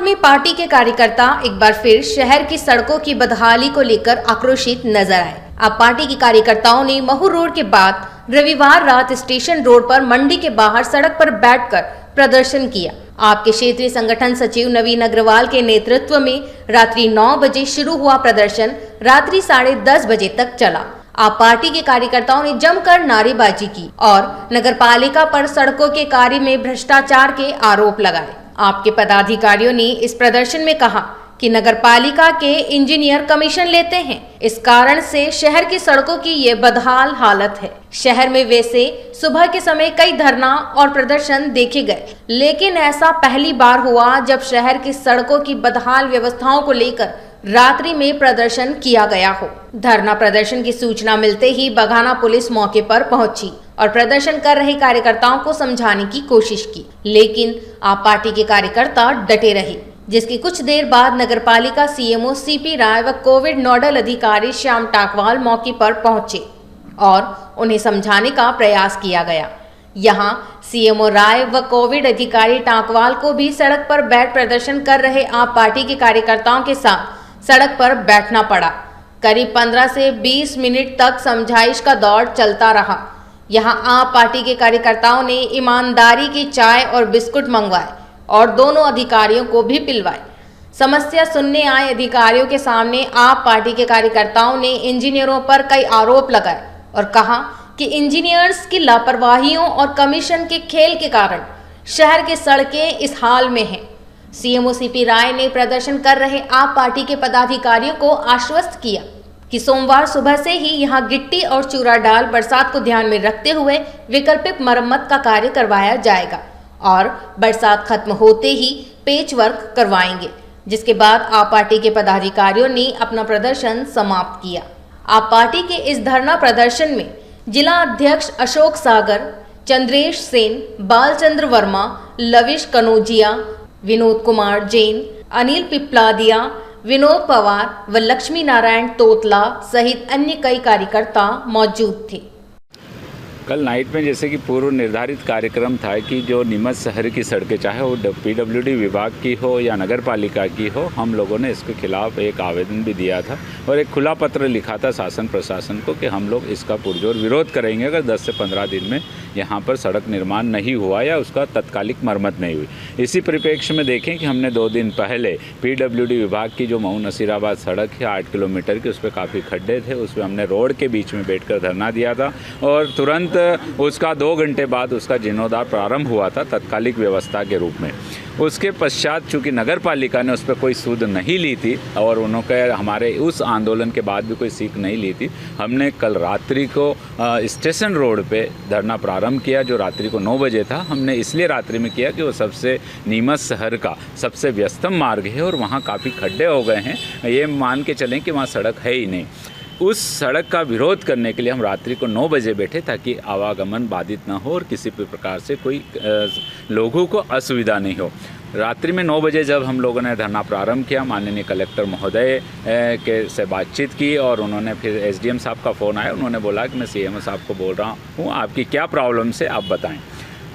आदमी पार्टी के कार्यकर्ता एक बार फिर शहर की सड़कों की बदहाली को लेकर आक्रोशित नजर आए। आप पार्टी के कार्यकर्ताओं ने महू रोड के बाद रविवार रात स्टेशन रोड पर मंडी के बाहर सड़क पर बैठकर प्रदर्शन किया। आपके क्षेत्रीय संगठन सचिव नवीन अग्रवाल के नेतृत्व में रात्रि 9 बजे शुरू हुआ प्रदर्शन रात्रि 10:30 बजे तक चला। आप पार्टी के कार्यकर्ताओं ने जमकर नारेबाजी की और नगरपालिका पर सड़कों के कार्य में भ्रष्टाचार के आरोप लगाए। आपके पदाधिकारियों ने इस प्रदर्शन में कहा कि नगरपालिका के इंजीनियर कमीशन लेते हैं, इस कारण से शहर की सड़कों की ये बदहाल हालत है। शहर में वैसे सुबह के समय कई धरना और प्रदर्शन देखे गए, लेकिन ऐसा पहली बार हुआ जब शहर की सड़कों की बदहाल व्यवस्थाओं को लेकर रात्रि में प्रदर्शन किया गया हो। धरना प्रदर्शन की सूचना मिलते ही बघाना पुलिस मौके पर पहुंची और प्रदर्शन कर रहे कार्यकर्ताओं को समझाने की कोशिश की, लेकिन आप पार्टी के कार्यकर्ता डटे रहे, जिसकी कुछ देर बाद नगरपालिका सीएमओ सीपी राय व कोविड नोडल अधिकारी श्याम टाकवाल मौके पर पहुंचे और उन्हें समझाने का प्रयास किया गया। यहाँ सीएमओ राय व कोविड अधिकारी टाकवाल को भी सड़क पर बैठ प्रदर्शन कर रहे आप पार्टी के कार्यकर्ताओं के साथ सड़क पर बैठना पड़ा। करीब 15 से 20 मिनट तक समझाइश का दौर चलता रहा। यहाँ आप पार्टी के कार्यकर्ताओं ने ईमानदारी की चाय और बिस्कुट मंगवाए और दोनों अधिकारियों को भी पिलवाए। समस्या सुनने आए अधिकारियों के सामने आप पार्टी के कार्यकर्ताओं ने इंजीनियरों पर कई आरोप लगाए और कहा कि इंजीनियर्स की लापरवाहियों और कमीशन के खेल के कारण शहर की सड़कें इस हाल में हैं। सीएमओ सीपी राय ने प्रदर्शन कर रहे आप पार्टी के पदाधिकारियों को आश्वस्त किया कि सोमवार सुबह से ही यहां गिट्टी और चूरा डाल बरसात को ध्यान में रखते हुए वैकल्पिक मरम्मत का कार्य करवाया जाएगा और बरसात खत्म होते ही पेच वर्क करवाएंगे, जिसके बाद आप पार्टी के पदाधिकारियों ने अपना प्रदर्शन समाप्त किया। आप पार्टी के इस धरना प्रदर्शन में जिला अध्यक्ष अशोक सागर, चंद्रेश सेन, बालचंद्र वर्मा, लविश कनौजिया, विनोद कुमार जैन, अनिल पिपलादिया, विनोद पवार व लक्ष्मी नारायण तोतला सहित अन्य कई कार्यकर्ता मौजूद थे। कल नाइट में जैसे कि पूर्व निर्धारित कार्यक्रम था कि जो नीमच शहर की सड़कें, चाहे वो पीडब्ल्यूडी विभाग की हो या नगर पालिका की हो, हम लोगों ने इसके खिलाफ एक आवेदन भी दिया था और एक खुला पत्र लिखा था शासन प्रशासन को कि हम लोग इसका पुरजोर विरोध करेंगे अगर 10 से 15 दिन में यहाँ पर सड़क निर्माण नहीं हुआ या उसका तत्कालिक मरम्मत नहीं हुई। इसी परिप्रेक्ष्य में देखें कि हमने 2 दिन पहले पीडब्ल्यूडी विभाग की जो महू नसीराबाद सड़क है 8 किलोमीटर की, उस पर काफ़ी खड्डे थे, उसमें हमने रोड के बीच में बैठकर धरना दिया था और तुरंत उसका 2 घंटे बाद उसका जीर्णोद्धार प्रारंभ हुआ था तत्कालिक व्यवस्था के रूप में। उसके पश्चात चूँकि नगर पालिका ने उस पर कोई सूद नहीं ली थी और उन्होंने हमारे उस आंदोलन के बाद भी कोई सीख नहीं ली थी, हमने कल रात्रि को स्टेशन रोड पे धरना प्रारंभ किया जो रात्रि को 9 बजे था। हमने इसलिए रात्रि में किया कि वो सबसे नीमच शहर का सबसे व्यस्तम मार्ग है और वहाँ काफ़ी खड्डे हो गए हैं, ये मान के चलें कि वहाँ सड़क है ही नहीं। उस सड़क का विरोध करने के लिए हम रात्रि को 9 बजे बैठे ताकि आवागमन बाधित ना हो और किसी भी प्रकार से कोई लोगों को असुविधा नहीं हो। रात्रि में 9 बजे जब हम लोगों ने धरना प्रारंभ किया, माननीय कलेक्टर महोदय के से बातचीत की और उन्होंने फिर एसडीएम साहब का फ़ोन आया, उन्होंने बोला कि मैं सीएमओ साहब को बोल रहा हूँ, आपकी क्या प्रॉब्लम से आप बताएं।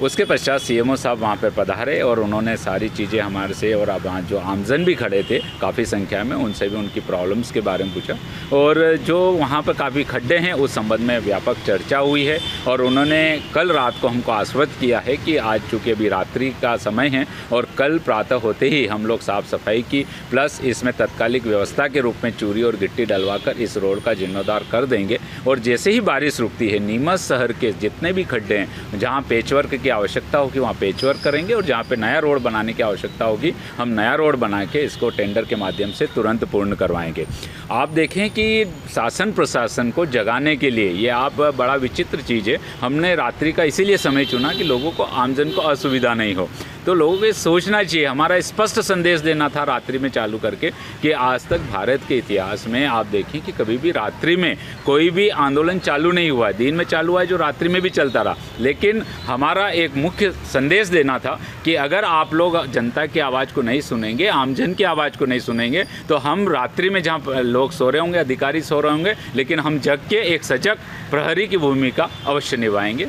उसके पश्चात सीएमओ साहब वहाँ पर पधारे और उन्होंने सारी चीज़ें हमारे से और अब वहाँ जो आमजन भी खड़े थे काफ़ी संख्या में, उनसे भी उनकी प्रॉब्लम्स के बारे में पूछा और जो वहाँ पर काफ़ी खड्डे हैं उस संबंध में व्यापक चर्चा हुई है और उन्होंने कल रात को हमको आश्वस्त किया है कि आज चूँकि अभी रात्रि का समय है और कल प्रातः होते ही हम लोग साफ़ सफाई की प्लस इसमें तत्कालिक व्यवस्था के रूप में चूरी और गिट्टी डलवाकर इस रोड का जीर्णोद्धार कर देंगे और जैसे ही बारिश रुकती है नीमच शहर के जितने भी खड्डे हैं जहाँ पेचवर्क की आवश्यकता होगी वहाँ पेचवर्क करेंगे और जहाँ पे नया रोड बनाने की आवश्यकता होगी हम नया रोड बना के इसको टेंडर के माध्यम से तुरंत पूर्ण करवाएंगे। आप देखें कि शासन प्रशासन को जगाने के लिए ये आप बड़ा विचित्र चीज़ है, हमने रात्रि का इसीलिए समय चुना कि लोगों को आमजन को असुविधा नहीं हो। तो लोगों को सोचना चाहिए, हमारा स्पष्ट संदेश देना था रात्रि में चालू करके कि आज तक भारत के इतिहास में आप देखें कि कभी भी रात्रि में कोई भी आंदोलन चालू नहीं हुआ है, दिन में चालू हुआ है जो रात्रि में भी चलता रहा। लेकिन हमारा एक मुख्य संदेश देना था कि अगर आप लोग जनता की आवाज़ को नहीं सुनेंगे, आमजन की आवाज़ को नहीं सुनेंगे तो हम रात्रि में जहाँ लोग सो रहे होंगे, अधिकारी सो रहे होंगे, लेकिन हम जग के एक सजग प्रहरी की भूमिका अवश्य निभाएंगे।